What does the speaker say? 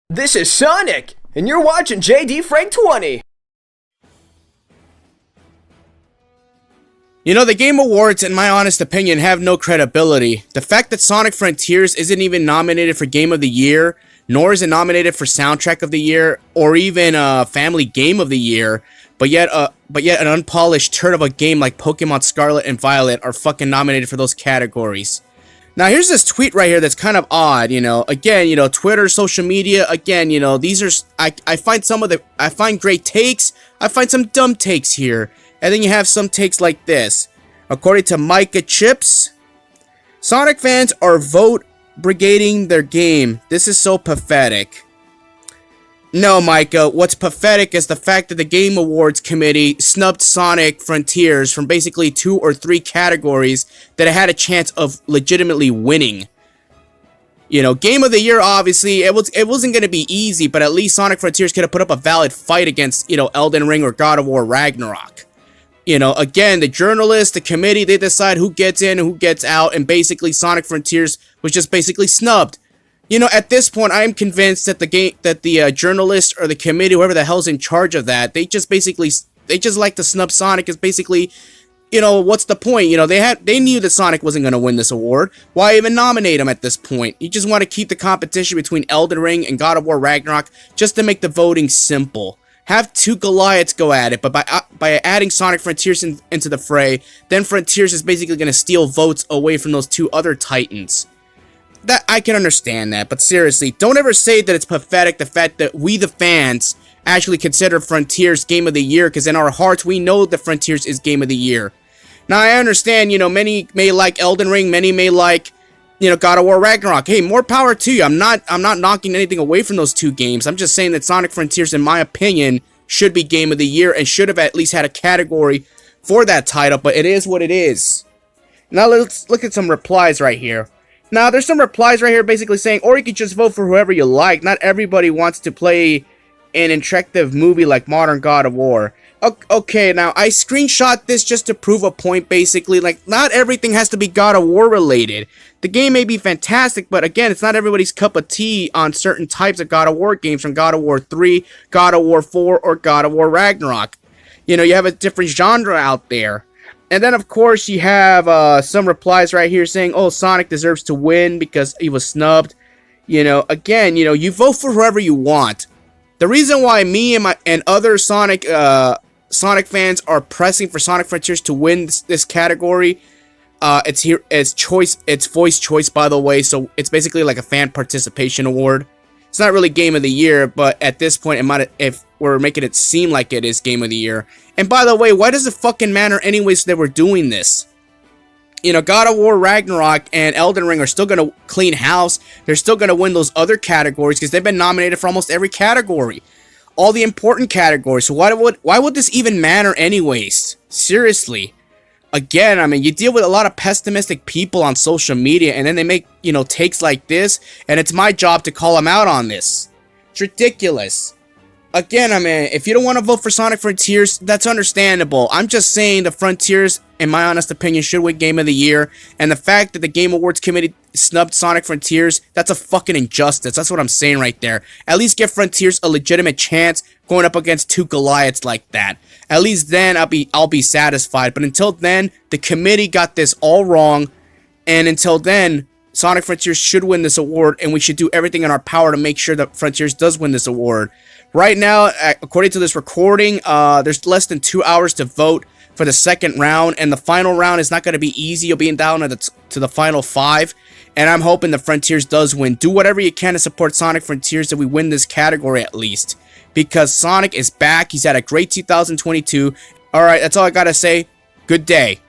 This is Sonic, and you're watching JD Frank 20. You know, the Game Awards, in my honest opinion, have no credibility. The fact that Sonic Frontiers isn't even nominated for Game of the Year, nor is it nominated for Soundtrack of the Year, or even Family Game of the Year, but yet an unpolished turd of a game like Pokemon Scarlet and Violet are fucking nominated for those categories. Now, here's this tweet right here that's kind of odd, you know. Again, you know, Twitter, social media, again, you know, these are, I find great takes, I find some dumb takes here. And then you have some takes like this. According to Micah Chips, Sonic fans are vote brigading their game. This is so pathetic. No, Micah, what's pathetic is the fact that the Game Awards committee snubbed Sonic Frontiers from basically 2 or 3 categories that it had a chance of legitimately winning. You know, Game of the Year, obviously, it wasn't going to be easy, but at least Sonic Frontiers could have put up a valid fight against, you know, Elden Ring or God of War Ragnarok. You know, again, the journalists, the committee, they decide who gets in and who gets out, and basically Sonic Frontiers was just basically snubbed. You know, at this point, I am convinced that the journalists or the committee, whoever the hell's in charge of that, they just like to snub Sonic. Is basically, you know, what's the point? You know, they knew that Sonic wasn't going to win this award. Why even nominate him at this point? You just want to keep the competition between Elden Ring and God of War Ragnarok just to make the voting simple. Have 2 Goliaths go at it, but by adding Sonic Frontiers into the fray, then Frontiers is basically going to steal votes away from those 2 other titans. That I can understand that, but seriously, don't ever say that it's pathetic the fact that we, the fans, actually consider Frontiers Game of the Year, because in our hearts, we know that Frontiers is Game of the Year. Now, I understand, you know, many may like Elden Ring, many may like, you know, God of War Ragnarok. Hey, more power to you. I'm not knocking anything away from those 2 games. I'm just saying that Sonic Frontiers, in my opinion, should be Game of the Year and should have at least had a category for that title, but it is what it is. Now, let's look at some replies right here. Now, there's some replies right here basically saying, or you could just vote for whoever you like. Not everybody wants to play an interactive movie like modern God of War. Okay, now, I screenshot this just to prove a point, basically. Like, not everything has to be God of War related. The game may be fantastic, but again, it's not everybody's cup of tea on certain types of God of War games, from God of War 3, God of War 4, or God of War Ragnarok. You know, you have a different genre out there. And then, of course, you have some replies right here saying, oh, Sonic deserves to win because he was snubbed. You know, again, you know, you vote for whoever you want. The reason why me and other Sonic fans are pressing for Sonic Frontiers to win this category, it's voice choice, by the way, so it's basically like a fan participation award. It's not really Game of the Year, but at this point, if we're making it seem like it is Game of the Year. And by the way, why does it fucking matter anyways that we're doing this? You know, God of War Ragnarok and Elden Ring are still going to clean house. They're still going to win those other categories because they've been nominated for almost every category. All the important categories. So why would this even matter anyways? Seriously. Again, I mean, you deal with a lot of pessimistic people on social media, and then they make, you know, takes like this, and it's my job to call them out on this. It's ridiculous. Again, I mean, if you don't want to vote for Sonic Frontiers, that's understandable. I'm just saying the Frontiers, in my honest opinion, should win Game of the Year, and the fact that the Game Awards committee snubbed Sonic Frontiers, that's a fucking injustice. That's what I'm saying right there. At least give Frontiers a legitimate chance going up against 2 Goliaths like that. At least then I'll be satisfied. But until then, the committee got this all wrong, and until then, Sonic Frontiers should win this award, and we should do everything in our power to make sure that Frontiers does win this award. Right now, according to this recording, there's less than 2 hours to vote for the second round, and the final round is not going to be easy. You'll be down to the final 5, and I'm hoping the Frontiers does win. Do whatever you can to support Sonic Frontiers that we win this category at least, because Sonic is back. He's had a great 2022. Alright, that's all I gotta say. Good day.